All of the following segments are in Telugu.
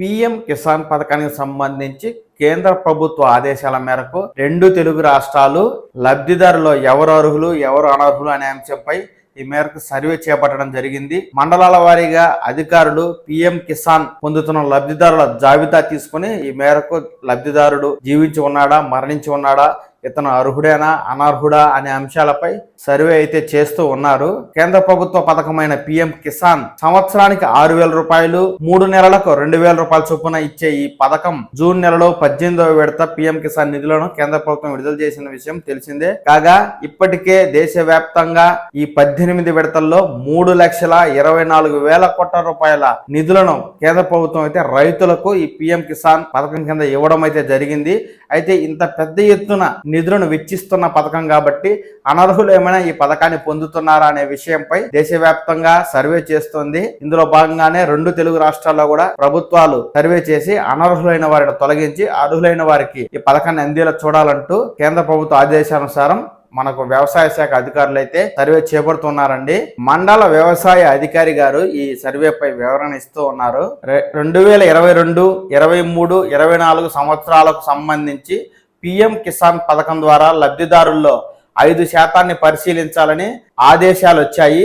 పీఎం కిసాన్ పథకానికి సంబంధించి కేంద్ర ప్రభుత్వ ఆదేశాల మేరకు 2 తెలుగు రాష్ట్రాలు లబ్ధిదారులు ఎవరు అర్హులు ఎవరు అనర్హులు అనే అంశంపై ఈ మేరకు సర్వే చేపట్టడం జరిగింది. మండలాల వారీగా అధికారులు పీఎం కిసాన్ పొందుతున్న లబ్ధిదారుల జాబితా తీసుకుని ఈ మేరకు లబ్ధిదారుడు జీవించి ఉన్నాడా, మరణించి ఉన్నాడా, ఇతను అర్హుడేనా అనర్హుడా అనే అంశాలపై సర్వే అయితే చేస్తూ ఉన్నారు. కేంద్ర ప్రభుత్వ పథకమైన పీఎం కిసాన్ సంవత్సరానికి 6,000 రూపాయలు, 3 నెలలకు 2,000 రూపాయల చొప్పున ఇచ్చే ఈ పథకం జూన్ నెలలో 18వ విడత పీఎం కిసాన్ నిధులను కేంద్ర ప్రభుత్వం విడుదల చేసిన విషయం తెలిసిందే. కాగా ఇప్పటికే దేశవ్యాప్తంగా ఈ 18 విడతల్లో 3,24,000 కోట్ల రూపాయల నిధులను కేంద్ర ప్రభుత్వం అయితే రైతులకు ఈ పీఎం కిసాన్ పథకం కింద ఇవ్వడం అయితే జరిగింది. అయితే ఇంత పెద్ద ఎత్తున నిధులను వెచ్చిస్తున్న పథకం కాబట్టి అనర్హులు ఏమైనా ఈ పథకాన్ని పొందుతున్నారా అనే విషయంపై దేశవ్యాప్తంగా సర్వే చేస్తోంది. ఇందులో భాగంగానే 2 తెలుగు రాష్ట్రాల్లో కూడా ప్రభుత్వాలు సర్వే చేసి అనర్హులైన వారిని తొలగించి అర్హులైన వారికి ఈ పథకాన్ని అందేలా చూడాలంటూ కేంద్ర ప్రభుత్వ ఆదేశానుసారం మనకు వ్యవసాయ శాఖ అధికారులు అయితే సర్వే చేపడుతున్నారండి. మండల వ్యవసాయ అధికారి గారు ఈ సర్వేపై వివరణ ఇస్తూ ఉన్నారు. 2022, 23, 24 సంవత్సరాలకు సంబంధించి పీఎం కిసాన్ పథకం ద్వారా లబ్ధిదారుల్లో 5% పరిశీలించాలని ఆదేశాలు వచ్చాయి.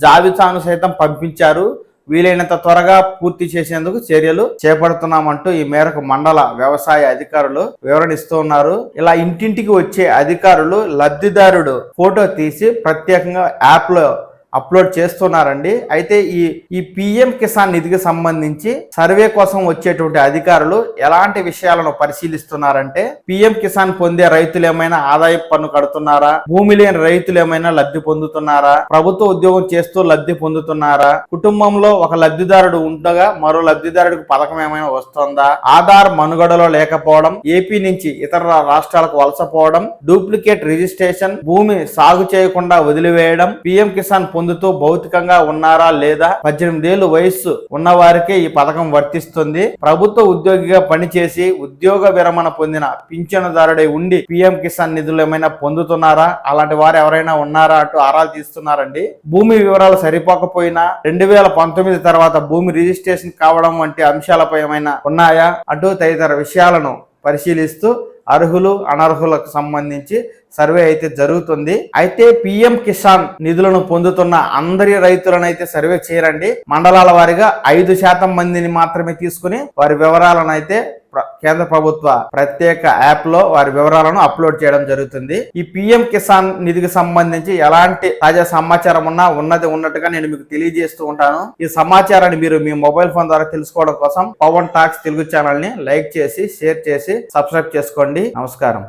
జాబితాను సైతం పంపించారు. వీలైనంత త్వరగా పూర్తి చేసేందుకు చర్యలు చేపడుతున్నామంటూ ఈ మేరకు మండల వ్యవసాయ అధికారులు వివరణ ఇస్తూ ఉన్నారు. ఇలా ఇంటింటికి వచ్చే అధికారులు లబ్ధిదారుడు ఫోటో తీసి ప్రత్యేకంగా యాప్ లో అప్లోడ్ చేస్తున్నారండి. అయితే ఈ పీఎం కిసాన్ నిధికి సంబంధించి సర్వే కోసం వచ్చేటువంటి అధికారులు ఎలాంటి విషయాలను పరిశీలిస్తున్నారంటే పీఎం కిసాన్ పొందే రైతులు ఏమైనా ఆదాయ పన్ను కడుతున్నారా, భూమి లేని రైతులు ఏమైనా లబ్ధి పొందుతున్నారా, ప్రభుత్వ ఉద్యోగం చేస్తూ లబ్ధి పొందుతున్నారా, కుటుంబంలో ఒక లబ్ధిదారుడు ఉండగా మరో లబ్ధిదారుడికి పథకం ఏమైనా వస్తుందా, ఆధార్ మనుగడలో లేకపోవడం, ఏపీ నుంచి ఇతర రాష్ట్రాలకు వలసపోవడం, డూప్లికేట్ రిజిస్ట్రేషన్, భూమి సాగు చేయకుండా వదిలివేయడం, పీఎం కిసాన్ పొందుతూ భౌతికంగా ఉన్నారా లేదా, 18 ఏళ్ల వయస్సు ఉన్న వారికే ఈ పథకం వర్తిస్తుంది, ప్రభుత్వ ఉద్యోగిగా పనిచేసి ఉద్యోగ విరమణ పొందిన పింఛనుదారుడై ఉండి పీఎం కిసాన్ నిధులు ఏమైనా పొందుతున్నారా, అలాంటి వారు ఎవరైనా ఉన్నారా అంటూ ఆరాలు తీస్తున్నారండి. భూమి వివరాలు సరిపోకపోయినా 2019 తర్వాత భూమి రిజిస్ట్రేషన్ కావడం వంటి అంశాలపై ఏమైనా ఉన్నాయా అంటూ తదితర విషయాలను పరిశీలిస్తూ అర్హులు అనర్హులకు సంబంధించి సర్వే అయితే జరుగుతుంది. అయితే పీఎం కిసాన్ నిధులను పొందుతున్న అందరి రైతులను అయితే సర్వే చేయరండి. మండలాల వారీగా 5% మందిని మాత్రమే తీసుకుని వారి వివరాలను అయితే కేంద్ర ప్రభుత్వ ప్రత్యేక యాప్ లో వారి వివరాలను అప్లోడ్ చేయడం జరుగుతుంది. ఈ పీఎం కిసాన్ నిధికి సంబంధించి ఎలాంటి తాజా సమాచారం ఉన్నది ఉన్నట్టుగా నేను మీకు తెలియజేస్తూ ఉంటాను. ఈ సమాచారాన్ని మీరు మీ మొబైల్ ఫోన్ ద్వారా తెలుసుకోవడం కోసం పవన్ టాక్స్ తెలుగు ఛానల్ ని లైక్ చేసి, షేర్ చేసి, సబ్స్క్రైబ్ చేసుకోండి. నమస్కారం.